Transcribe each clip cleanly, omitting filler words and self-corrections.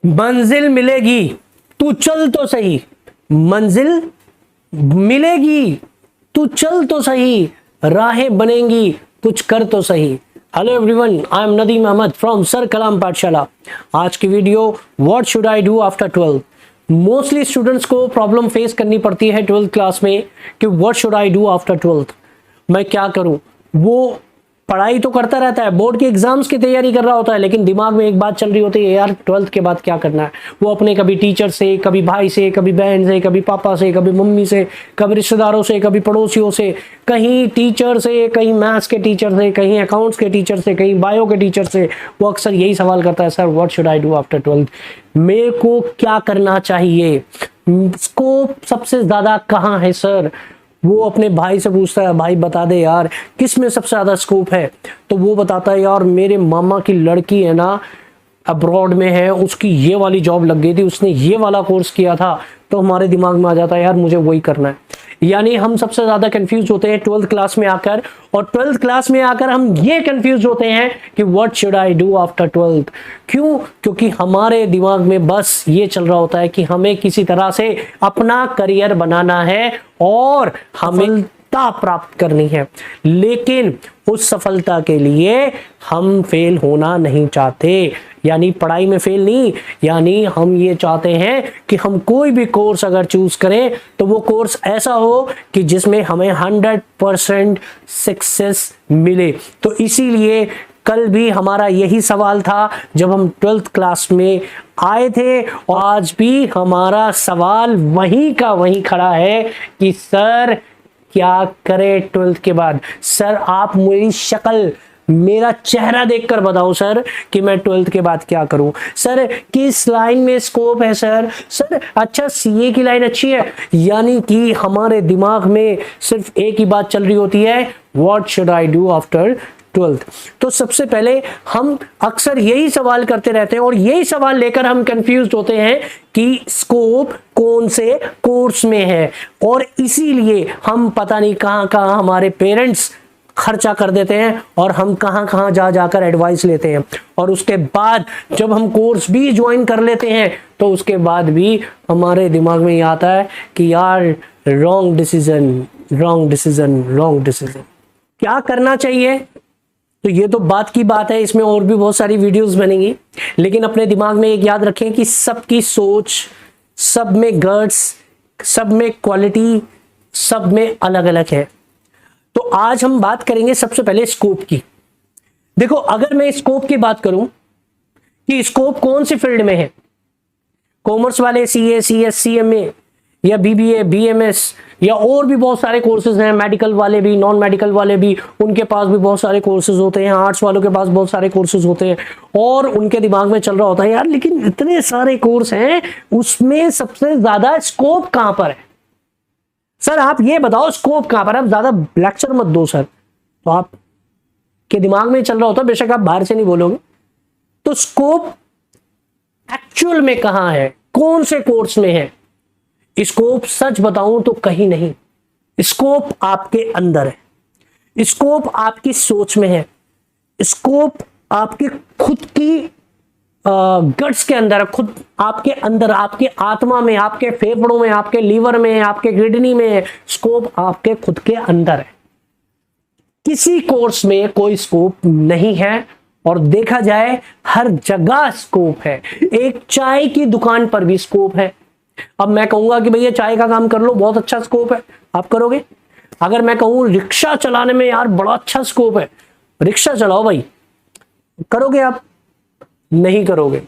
मंजिल मिलेगी तू चल तो सही, मंजिल मिलेगी तू चल तो सही, राहें बनेंगी कुछ कर तो सही। Hello everyone, I am Nadeem Ahmad from sir Kalam Pathshala. आज की video what should I do after 12। Mostly students को प्रॉब्लम फेस करनी पड़ती है 12th क्लास में कि what should I do after 12th, मैं क्या करूं। वो पढ़ाई तो करता रहता है, बोर्ड के एग्जाम्स की तैयारी कर रहा होता है, लेकिन दिमाग में एक बात चल रही होती है, यार 12th के बाद क्या करना है। वो अपने कभी टीचर से, कभी भाई से, कभी बहन से, कभी पापा से, कभी मम्मी से, कभी रिश्तेदारों से, कभी पड़ोसियों से, कहीं टीचर से, कहीं मैथ्स के टीचर से, कहीं अकाउंट्स के टीचर से, कहीं बायो के टीचर से, वो अक्सर यही सवाल करता है, sir what should I do after 12th, मेरे को क्या करना चाहिए, स्कोप सबसे ज्यादा कहाँ है सर। वो अपने भाई से पूछता है, भाई बता दे यार किस में सबसे ज्यादा स्कोप है। तो वो बताता है, यार मेरे मामा की लड़की है ना, अब्रॉड में है, उसकी ये वाली जॉब लग गई थी, उसने ये वाला कोर्स किया था। तो हमारे दिमाग में आ जाता है, यार मुझे वही करना है। यानी हम सबसे ज्यादा कंफ्यूज होते हैं 12th क्लास में आकर, और 12th क्लास में आकर हम ये कंफ्यूज होते हैं कि what should I do after 12th। क्यों? क्योंकि हमारे दिमाग में बस ये चल रहा होता है कि हमें किसी तरह से अपना करियर बनाना है और हमें प्राप्त करनी है, लेकिन उस सफलता के लिए हम फेल होना नहीं चाहते। यानी पढ़ाई में फेल नहीं, यानी हम ये चाहते हैं कि हम कोई भी कोर्स अगर चूज करें तो वो कोर्स ऐसा हो कि जिसमें हमें 100% सक्सेस मिले। तो इसीलिए कल भी हमारा यही सवाल था जब हम 12th क्लास में आए थे, और आज भी हमारा सवाल वहीं का वहीं खड़ा है कि सर क्या करें 12th के बाद। सर आप मेरी शक्ल, मेरा चेहरा देखकर बताओ सर कि मैं 12th के बाद क्या करूं। सर किस लाइन में स्कोप है सर। सर अच्छा सीए की लाइन अच्छी है। यानी कि हमारे दिमाग में सिर्फ एक ही बात चल रही होती है, what should I do after 12th। तो सबसे पहले हम अक्सर यही सवाल करते रहते हैं और यही सवाल लेकर हम कंफ्यूज होते हैं कि स्कोप कौन से कोर्स में है, और इसीलिए हम पता नहीं कहां कहां हमारे पेरेंट्स खर्चा कर देते हैं और हम कहां कहां जाकर एडवाइस लेते हैं। और उसके बाद जब हम कोर्स भी ज्वाइन कर लेते हैं तो उसके बाद भी हमारे दिमाग में ये आता है कि यार wrong decision, wrong decision, wrong decision, क्या करना चाहिए। तो ये तो बात की बात है, इसमें और भी बहुत सारी वीडियोस बनेंगी, लेकिन अपने दिमाग में एक याद रखें कि सबकी सोच, सब में गट्स, सब में क्वालिटी, सब में अलग अलग है। तो आज हम बात करेंगे सबसे पहले स्कोप की। देखो अगर मैं स्कोप की बात करूं कि स्कोप कौन सी फील्ड में है, कॉमर्स वाले सीए, सीएस, सीएमए या बीबीए, बीएमएस या और भी बहुत सारे कोर्सेज हैं, मेडिकल वाले भी, नॉन मेडिकल वाले भी, उनके पास भी बहुत सारे कोर्सेज होते हैं, आर्ट्स वालों के पास बहुत सारे कोर्सेज होते हैं, और उनके दिमाग में चल रहा होता है, यार लेकिन इतने सारे कोर्स हैं, उसमें सबसे ज्यादा स्कोप कहां पर है। सर आप ये बताओ स्कोप कहां पर है। आप ज्यादा लेक्चर मत दो सर। तो आप के दिमाग में चल रहा होता है, बेशक आप बाहर से नहीं बोलोगे। तो स्कोप एक्चुअल में कहां है, कौन से कोर्स में है। स्कोप सच बताऊं तो कहीं नहीं, स्कोप आपके अंदर है, स्कोप आपकी सोच में है, स्कोप आपके खुद की गट्स के अंदर है, खुद आपके अंदर, आपके आत्मा में, आपके फेफड़ों में, आपके लीवर में, आपके किडनी में। स्कोप आपके खुद के अंदर है। किसी कोर्स में कोई स्कोप नहीं है, और देखा जाए हर जगह स्कोप है। एक चाय की दुकान पर भी स्कोप है। अब मैं कहूंगा कि भैया चाय का काम कर लो, बहुत अच्छा स्कोप है, आप करोगे। अगर मैं कहूं रिक्शा चलाने में यार बड़ा अच्छा स्कोप है, रिक्शा चलाओ भाई, करोगे आप? नहीं करोगे।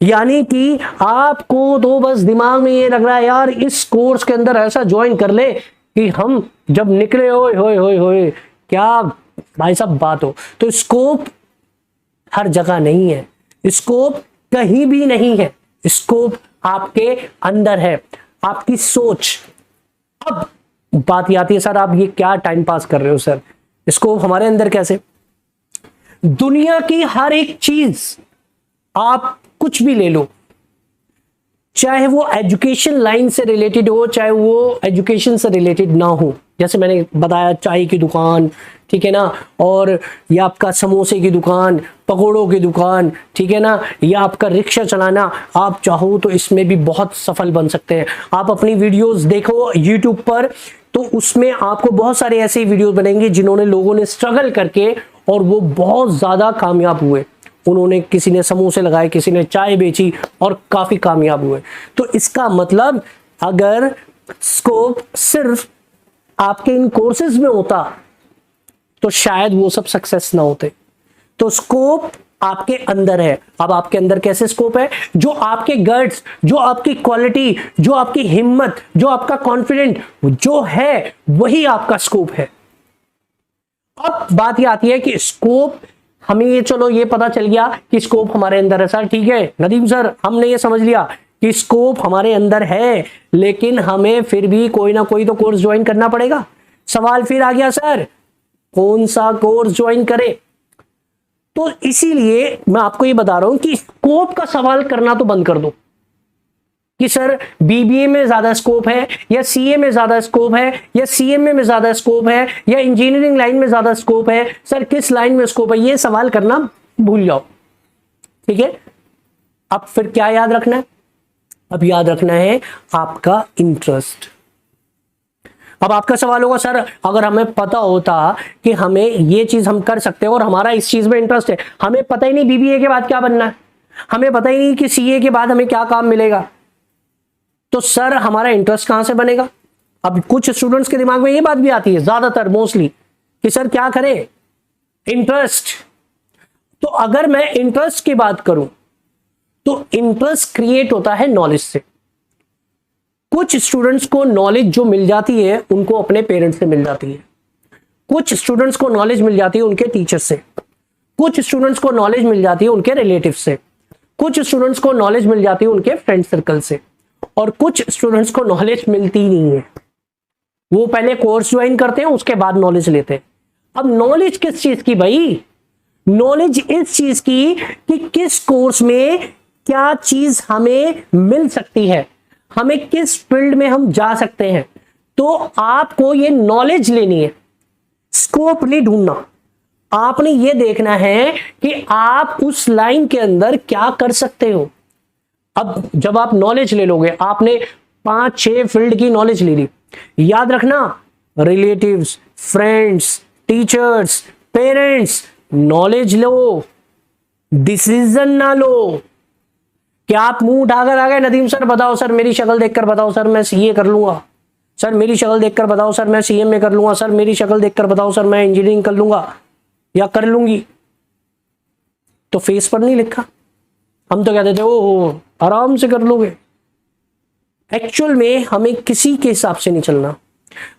यानी कि आपको तो बस दिमाग में ये लग रहा है, यार इस कोर्स के अंदर ऐसा ज्वाइन कर ले कि हम जब निकले, होए होए होए होए, क्या भाई साहब बात हो। तो स्कोप हर जगह नहीं है, स्कोप कहीं भी नहीं है, स्कोप आपके अंदर है, आपकी सोच। अब बात आती है, सर आप ये क्या टाइम पास कर रहे हो सर, स्कोप हमारे अंदर कैसे। दुनिया की हर एक चीज, आप कुछ भी ले लो, चाहे वो एजुकेशन लाइन से रिलेटेड हो, चाहे वो एजुकेशन से रिलेटेड ना हो। जैसे मैंने बताया, चाय की दुकान, ठीक है ना, और या आपका समोसे की दुकान, पकौड़ों की दुकान, ठीक है ना, या आपका रिक्शा चलाना, आप चाहो तो इसमें भी बहुत सफल बन सकते हैं। आप अपनी वीडियोस देखो यूट्यूब पर, तो उसमें आपको बहुत सारे ऐसे वीडियोस बनेंगे जिन्होंने लोगों ने स्ट्रगल करके और वो बहुत ज्यादा कामयाब हुए। उन्होंने, किसी ने समोसे लगाए, किसी ने चाय बेची और काफी कामयाब हुए। तो इसका मतलब अगर स्कोप सिर्फ आपके इन कोर्सेज में होता तो शायद वो सब सक्सेस ना होते। तो स्कोप आपके अंदर है। अब आपके अंदर कैसे स्कोप है? जो आपके गट्स, जो आपकी क्वालिटी, जो आपकी हिम्मत, जो आपका कॉन्फिडेंट जो है, वही आपका स्कोप है। अब बात ये आती है कि स्कोप, हमें ये, चलो ये पता चल गया कि स्कोप हमारे अंदर है। सर ठीक है नदीम सर, हमने ये समझ लिया कि स्कोप हमारे अंदर है, लेकिन हमें फिर भी कोई ना कोई तो कोर्स ज्वाइन करना पड़ेगा। सवाल फिर आ गया, सर कौन सा कोर्स ज्वाइन करें? तो इसीलिए मैं आपको ये बता रहा हूं कि स्कोप का सवाल करना तो बंद कर दो कि सर बीबीए में ज्यादा स्कोप है, या सीए में ज्यादा स्कोप है, या सीएमए में ज्यादा स्कोप है, या इंजीनियरिंग लाइन में ज्यादा स्कोप है। सर किस लाइन में स्कोप है, ये सवाल करना भूल जाओ। ठीक है, अब फिर क्या याद रखना है? अब याद रखना है आपका इंटरेस्ट। अब आपका सवाल होगा, सर अगर हमें पता होता कि हमें ये चीज हम कर सकते हैं और हमारा इस चीज में इंटरेस्ट है, हमें पता ही नहीं बीबीए के बाद क्या बनना है, हमें पता ही नहीं कि सीए के बाद हमें क्या काम मिलेगा, तो सर हमारा इंटरेस्ट कहां से बनेगा? अब कुछ स्टूडेंट्स के दिमाग में ये बात भी आती है, ज्यादातर मोस्टली, कि सर क्या करें, इंटरेस्ट। तो अगर मैं इंटरेस्ट की बात करूं तो इंटरेस्ट क्रिएट होता है नॉलेज से। कुछ स्टूडेंट्स को नॉलेज जो मिल जाती है उनको अपने पेरेंट्स से मिल जाती है, कुछ स्टूडेंट्स को नॉलेज मिल जाती है उनके टीचर से, कुछ स्टूडेंट्स को नॉलेज मिल जाती है उनके रिलेटिव से, कुछ स्टूडेंट्स को नॉलेज मिल जाती है उनके फ्रेंड सर्कल से, और कुछ स्टूडेंट्स को नॉलेज मिलती ही नहीं है। वो पहले कोर्स ज्वाइन करते हैं, उसके बाद नॉलेज लेते हैं। अब नॉलेज किस चीज की भाई? नॉलेज इस चीज की कि किस कोर्स में क्या चीज हमें मिल सकती है, हमें किस फील्ड में हम जा सकते हैं। तो आपको ये नॉलेज लेनी है, स्कोप नहीं ढूंढना। आपने ये देखना है कि आप उस लाइन के अंदर क्या कर सकते हो। अब जब आप नॉलेज ले लोगे, आपने 5-6 फील्ड की नॉलेज ले ली, याद रखना relatives, friends, teachers, parents, knowledge लो, डिसीजन ना लो। क्या आप मुंह उठाकर आ गए, नदीम सर बताओ, सर मेरी शक्ल देखकर बताओ, सर मैं सीए कर लूंगा, सर मेरी शक्ल देखकर बताओ, सर मैं सीएमए कर लूंगा, सर मेरी शक्ल देखकर बताओ, सर मैं इंजीनियरिंग कर लूंगा या कर लूंगी। तो फेस पर नहीं लिखा, हम तो कहते थे ओ आराम से कर लोगे। एक्चुअल में हमें किसी के हिसाब से नहीं चलना,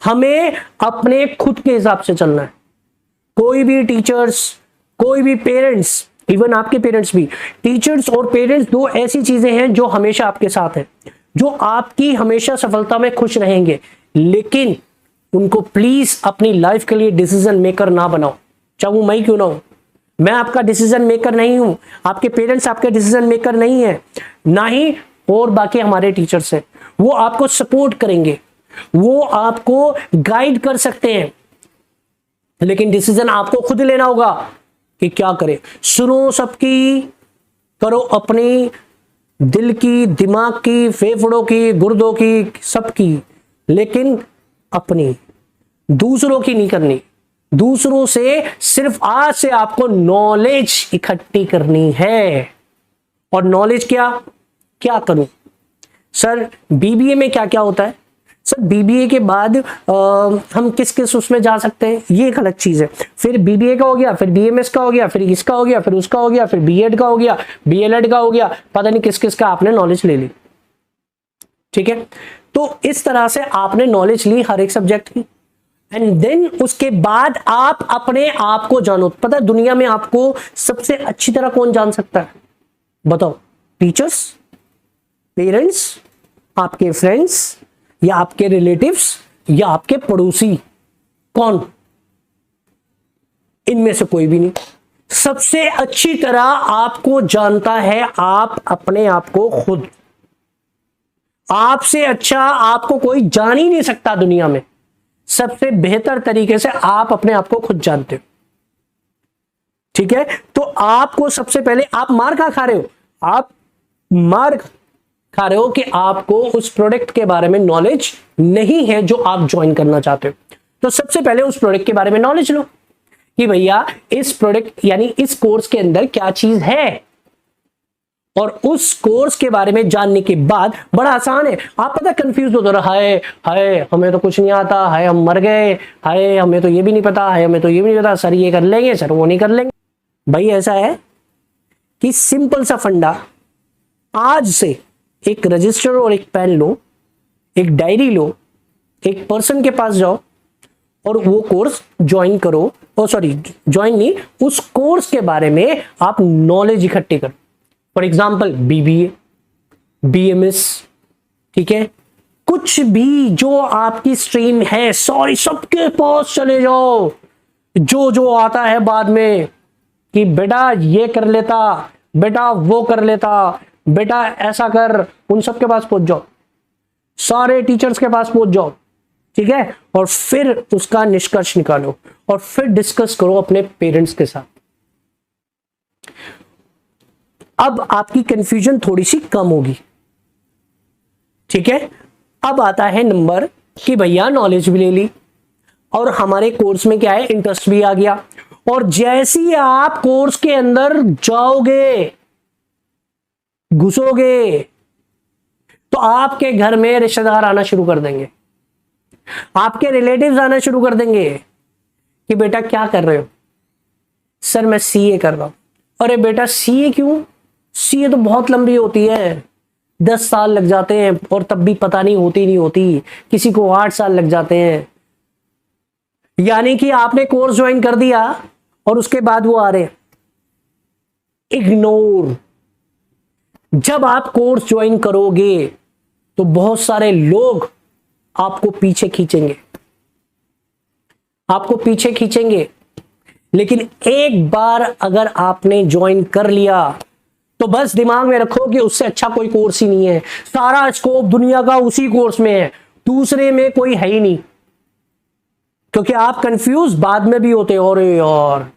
हमें अपने खुद के हिसाब से चलना है। कोई भी टीचर्स, कोई भी पेरेंट्स, इवन आपके पेरेंट्स भी, टीचर्स और पेरेंट्स दो ऐसी चीजें हैं जो हमेशा आपके साथ हैं, जो आपकी हमेशा सफलता में खुश रहेंगे, लेकिन उनको प्लीज अपनी लाइफ के लिए डिसीजन मेकर ना बनाओ, चाहे वो मैं क्यों ना हूं। मैं आपका डिसीजन मेकर नहीं हूं, आपके पेरेंट्स आपके डिसीजन मेकर नहीं है, ना ही और बाकी हमारे टीचर्स हैं। वो आपको सपोर्ट करेंगे, वो आपको गाइड कर सकते हैं, लेकिन डिसीजन आपको खुद लेना होगा कि क्या करें। सुनो सबकी, करो अपनी, दिल की, दिमाग की, फेफड़ों की, गुर्दों की, सबकी, लेकिन अपनी, दूसरों की नहीं करनी। दूसरों से सिर्फ आज से आपको नॉलेज इकट्ठी करनी है। और नॉलेज क्या क्या करूं? सर बीबीए में क्या क्या होता है? सर बीबीए के बाद हम किस किस उसमें जा सकते हैं, ये एक अलग चीज है। फिर बीबीए का हो गया, फिर बीएमएस का हो गया, फिर इसका हो गया, फिर उसका हो गया, फिर बीएड का हो गया, बीएलएड का हो गया, पता नहीं किस किस का आपने नॉलेज ले ली। ठीक है, तो इस तरह से आपने नॉलेज ली हर एक सब्जेक्ट की, एंड देन उसके बाद आप अपने आप को जानो। पता है दुनिया में आपको सबसे अच्छी तरह कौन जान सकता है? बताओ, टीचर्स, पेरेंट्स, आपके फ्रेंड्स, या आपके रिलेटिव्स, या आपके पड़ोसी? कौन? इनमें से कोई भी नहीं। सबसे अच्छी तरह आपको जानता है आप अपने आप को खुद। आपसे अच्छा आपको कोई जान ही नहीं सकता दुनिया में। सबसे बेहतर तरीके से आप अपने आप को खुद जानते हो, ठीक है। तो आपको सबसे पहले, आप मार कहां खा रहे हो? आप मार खा रहे हो कि आपको उस प्रोडक्ट के बारे में नॉलेज नहीं है जो आप ज्वाइन करना चाहते हो। तो सबसे पहले उस प्रोडक्ट के बारे में नॉलेज लो कि भैया इस प्रोडक्ट यानी इस कोर्स के अंदर क्या चीज है, और उस कोर्स के बारे में जानने के बाद बड़ा आसान है। आप पता कंफ्यूज हो रहा है, हाय हमें तो कुछ नहीं आता, हाय हम मर गए, हाय हमें तो ये भी नहीं पता, हाय हमें तो ये भी नहीं पता, सर ये कर लेंगे, सर वो नहीं कर लेंगे। भाई ऐसा है कि सिंपल सा फंडा, आज से एक रजिस्टर और एक पेन लो, एक डायरी लो, एक पर्सन के पास जाओ और वो कोर्स ज्वाइन करो, ज्वाइन नहीं, उस कोर्स के बारे में आप नॉलेज इकट्ठी करो। फॉर एग्जाम्पल बीबीए, बीएमएस, ठीक है, कुछ भी जो आपकी स्ट्रीम है, सबके पास चले जाओ। जो आता है बाद में कि बेटा ये कर लेता, बेटा वो कर लेता, बेटा ऐसा कर, उन सबके पास पहुंच जाओ, सारे टीचर्स के पास पहुंच जाओ, ठीक है, और फिर उसका निष्कर्ष निकालो और फिर डिस्कस करो अपने पेरेंट्स के साथ। अब आपकी कंफ्यूजन थोड़ी सी कम होगी, ठीक है। अब आता है नंबर कि भैया नॉलेज भी ले ली और हमारे कोर्स में क्या है, इंटरेस्ट भी आ गया, और जैसे ही आप कोर्स के अंदर जाओगे, घुसोगे, तो आपके घर में रिश्तेदार आना शुरू कर देंगे, आपके रिलेटिव्स आना शुरू कर देंगे कि बेटा क्या कर रहे हो? सर मैं सीए कर रहा हूं। अरे बेटा सीए क्यों? सीए तो बहुत लंबी होती है, 10 साल लग जाते हैं, और तब भी पता नहीं होती, किसी को 8 साल लग जाते हैं। यानी कि आपने कोर्स ज्वाइन कर दिया और उसके बाद वो आ रहे, इग्नोर। जब आप कोर्स ज्वाइन करोगे तो बहुत सारे लोग आपको पीछे खींचेंगे, लेकिन एक बार अगर आपने ज्वाइन कर लिया तो बस दिमाग में रखो कि उससे अच्छा कोई कोर्स ही नहीं है। सारा स्कोप दुनिया का उसी कोर्स में है, दूसरे में कोई है ही नहीं। क्योंकि आप कंफ्यूज बाद में भी होते हो, अरे यार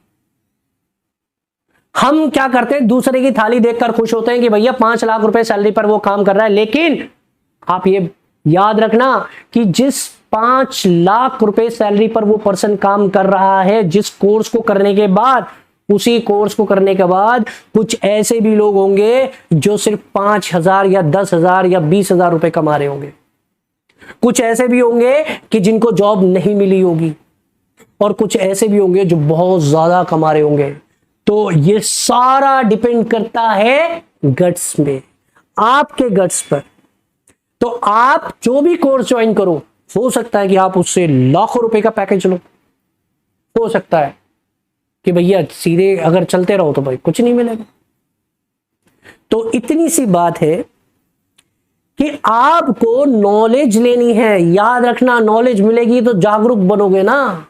हम क्या करते हैं, दूसरे की थाली देखकर खुश होते हैं कि भैया 5 लाख रुपए सैलरी पर वो काम कर रहा है, लेकिन आप ये याद रखना कि जिस 5 लाख रुपए सैलरी पर वो पर्सन काम कर रहा है, जिस कोर्स को करने के बाद, उसी कोर्स को करने के बाद कुछ ऐसे भी लोग होंगे जो सिर्फ 5,000 या 10,000 या 20,000 रुपए कमा रहे होंगे। कुछ ऐसे भी होंगे कि जिनको जॉब नहीं मिली होगी, और कुछ ऐसे भी होंगे जो बहुत ज्यादा कमा रहे होंगे। तो ये सारा डिपेंड करता है गट्स में, आपके गट्स पर। तो आप जो भी कोर्स ज्वाइन करो, हो सकता है कि आप उससे लाखों रुपए का पैकेज लो, हो सकता है कि भैया सीधे अगर चलते रहो तो भाई कुछ नहीं मिलेगा। तो इतनी सी बात है कि आपको नॉलेज लेनी है। याद रखना, नॉलेज मिलेगी तो जागरूक बनोगे ना,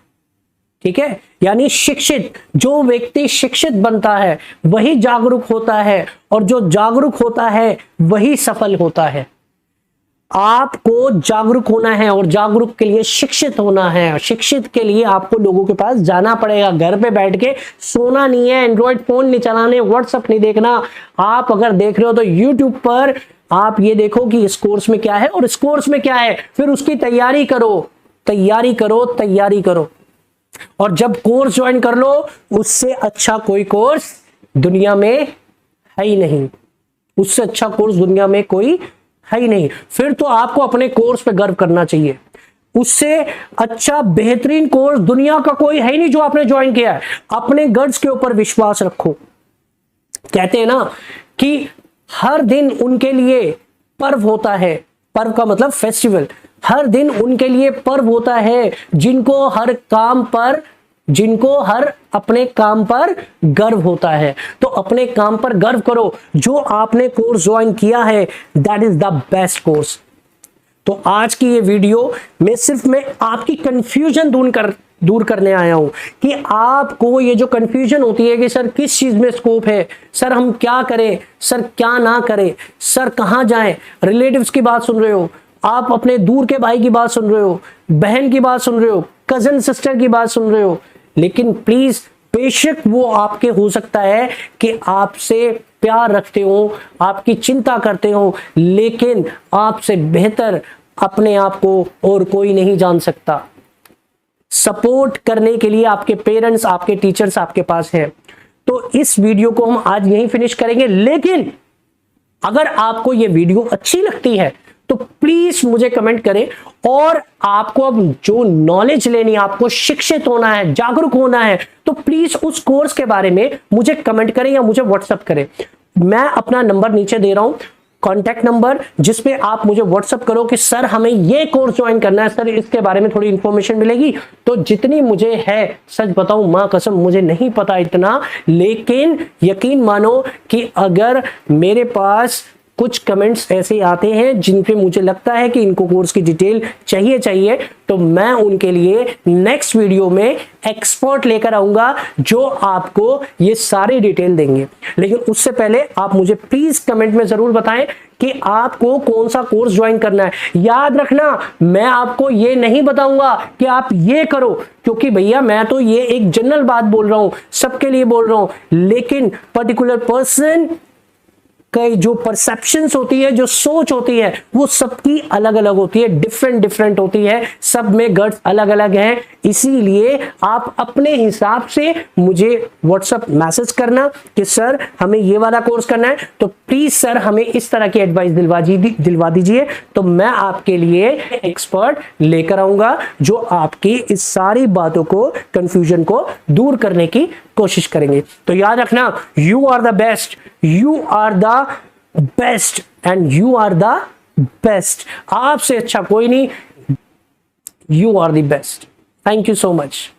ठीक है। यानी शिक्षित, जो व्यक्ति शिक्षित बनता है वही जागरूक होता है, और जो जागरूक होता है वही सफल होता है। आपको जागरूक होना है, और जागरूक के लिए शिक्षित होना है। शिक्षित के लिए आपको लोगों के पास जाना पड़ेगा, घर पे बैठ के सोना नहीं है, एंड्रॉइड फोन नहीं चलाने, व्हाट्सएप नहीं देखना। आप अगर देख रहे हो तो यूट्यूब पर आप ये देखो कि इस कोर्स में क्या है और इस कोर्स में क्या है, फिर उसकी तैयारी करो। और जब कोर्स ज्वाइन कर लो, उससे अच्छा कोई कोर्स दुनिया में है ही नहीं, उससे अच्छा कोर्स दुनिया में कोई है ही नहीं। फिर तो आपको अपने कोर्स पे गर्व करना चाहिए। उससे अच्छा बेहतरीन कोर्स दुनिया का कोई है ही नहीं जो आपने ज्वाइन किया है। अपने गट्स के ऊपर विश्वास रखो। कहते हैं ना कि हर दिन उनके लिए पर्व होता है, पर्व का मतलब फेस्टिवल। हर दिन उनके लिए पर्व होता है जिनको हर अपने काम पर गर्व होता है। तो अपने काम पर गर्व करो। जो आपने कोर्स ज्वाइन किया है, that is the best course. तो आज की ये वीडियो में सिर्फ मैं आपकी कंफ्यूजन दूर करने आया हूं कि आपको ये जो कंफ्यूजन होती है कि सर किस चीज में स्कोप है, सर हम क्या करें, सर क्या ना करें, सर कहां जाएं, रिलेटिव्स की बात सुन रहे हो आप, अपने दूर के भाई की बात सुन रहे हो, बहन की बात सुन रहे हो, कजन सिस्टर की बात सुन रहे हो, लेकिन प्लीज बेशक वो आपके हो सकता है कि आपसे प्यार रखते हो, आपकी चिंता करते हो, लेकिन आपसे बेहतर अपने आप को और कोई नहीं जान सकता। सपोर्ट करने के लिए आपके पेरेंट्स, आपके टीचर्स आपके पास हैं। तो इस वीडियो को हम आज यहीं फिनिश करेंगे, लेकिन अगर आपको यह वीडियो अच्छी लगती है तो प्लीज मुझे कमेंट करें, और आपको अब जो नॉलेज लेनी है, आपको शिक्षित होना है, जागरूक होना है, तो प्लीज उस कोर्स के बारे में मुझे कमेंट करें या मुझे व्हाट्सएप करें। मैं अपना नंबर नीचे दे रहा हूं, कॉन्टैक्ट नंबर, जिसपे आप मुझे व्हाट्सएप करो कि सर हमें ये कोर्स ज्वाइन करना है, सर इसके बारे में थोड़ी इंफॉर्मेशन मिलेगी। तो जितनी मुझे है, सच बताऊं मां कसम मुझे नहीं पता इतना, लेकिन यकीन मानो कि अगर मेरे पास कुछ कमेंट्स ऐसे आते हैं जिन पे मुझे लगता है कि इनको कोर्स की डिटेल चाहिए, तो मैं उनके लिए नेक्स्ट वीडियो में एक्सपर्ट लेकर आऊंगा जो आपको ये सारी डिटेल देंगे। लेकिन उससे पहले आप मुझे प्लीज कमेंट में जरूर बताएं कि आपको कौन सा कोर्स ज्वाइन करना है। याद रखना, मैं आपको ये नहीं बताऊंगा कि आप ये करो, क्योंकि भैया मैं तो ये एक जनरल बात बोल रहा हूं, सबके लिए बोल रहा हूं, लेकिन पर्टिकुलर पर्सन कई जो परसेप्शंस होती है, जो सोच होती है, वो सबकी अलग अलग होती है, डिफरेंट होती है, सब में गट्स अलग अलग हैं। इसीलिए आप अपने हिसाब से मुझे व्हाट्सएप मैसेज करना कि सर हमें ये वाला कोर्स करना है, तो प्लीज सर हमें इस तरह की एडवाइस दिलवा दीजिए, तो मैं आपके लिए एक्सपर्ट लेकर आऊंगा जो आपकी इस सारी बातों को, कंफ्यूजन को दूर करने की कोशिश करेंगे। तो याद रखना, you are the best, you are the best and you are the best. आपसे अच्छा कोई नहीं, you are the best. Thank you so much.